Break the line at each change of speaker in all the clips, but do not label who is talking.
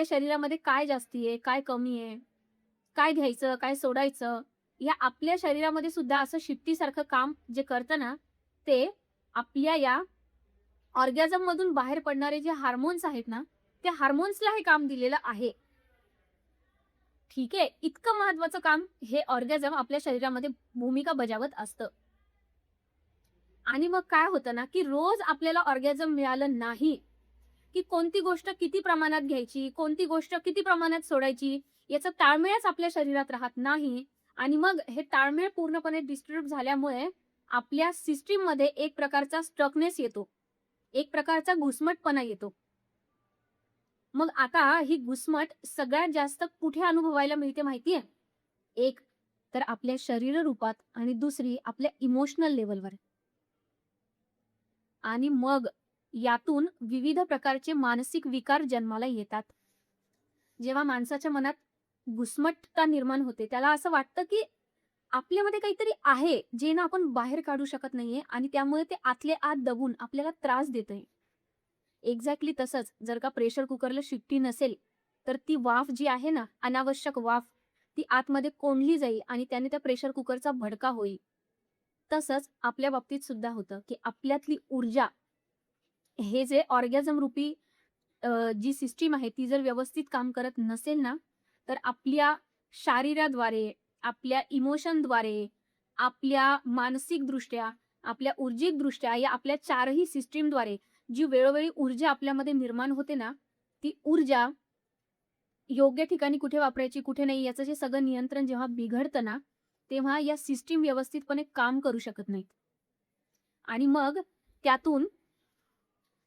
आपल्या शरीरामध्ये काय जास्ती आहे, काय कमी आहे, काय घ्यायचं, काय सोडायचं, या आपल्या शरीरामध्ये सुद्धा असं शिट्टीसारखं काम जे करतं ना, ते आपल्या या ऑर्गॅझममधून बाहेर पडणारे जे हार्मोन्स आहेत ना, त्या हार्मोन्सला हे काम दिलेलं आहे. ठीक आहे. इतकं महत्वाचं काम हे ऑर्गॅझम आपल्या शरीरामध्ये भूमिका बजावत असतं. आणि मग काय होतं ना, की रोज आपल्याला ऑर्गॅझम मिळालं नाही, की कोणती गोष्ट किती प्रमाणात घ्यायची, कोणती गोष्ट किती प्रमाणात सोडायची, याचा ताळमेळच आपल्या शरीरात राहत नाही. आणि मग हे ताळमेळ पूर्णपणे डिस्टर्ब झाल्यामुळे आपल्या सिस्टममध्ये एक प्रकारचा स्टकनेस येतो. एक प्रकारचा घुसमटपणा येतो. मग आता ही घुसमट सगळ्यात जास्त कुठे अनुभवायला मिळते माहिती एक तर आपल्या शरीर रूपात आणि दुसरी आपल्या इमोशनल लेव्हलवर. आणि मग यातून विविध प्रकारचे मानसिक विकार जन्माला येतात. जेव्हा माणसाच्या मनात घुसमटता निर्माण होते, त्याला असं वाटतं, की आपल्यामध्ये काहीतरी आहे, जे ना आपण बाहेर काढू शकत नाहीये आणि त्यामुळे ते आतले आत दबून आपल्याला त्रास देतंय. एक्झॅक्टली तसंच जर का प्रेशर कुकरला शिट्टी नसेल, तर ती वाफ जी आहे ना, अनावश्यक वाफ, ती आतमध्ये कोंडली जाईल आणि त्याने त्या प्रेशर कुकरचा भडका होईल. तसंच आपल्या बाबतीत सुद्धा होतं, की आपल्यातली ऊर्जा हे जे ऑर्गॅझम रूपी जी सिस्टीम आहे ती जर व्यवस्थित काम करत नसेल ना, तर आपल्या शारीराद्वारे, आपल्या इमोशनद्वारे, आपल्या मानसिकदृष्ट्या, आपल्या ऊर्जिकदृष्ट्या या आपल्या चारही सिस्टीमद्वारे जी वेळोवेळी ऊर्जा आपल्यामध्ये निर्माण होते ना, ती ऊर्जा योग्य ठिकाणी कुठे वापरायची, कुठे नाही याचं जे सगळं नियंत्रण जेव्हा बिघडतं ना, तेव्हा या सिस्टीम व्यवस्थितपणे काम करू शकत नाहीत. आणि मग त्यातून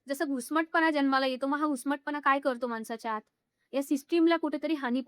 जसं घुसमटपणा जन्माला येतो, मग हा घुसमटपणा काय करतो माणसाच्या आत? या सिस्टमला कुठेतरी हानी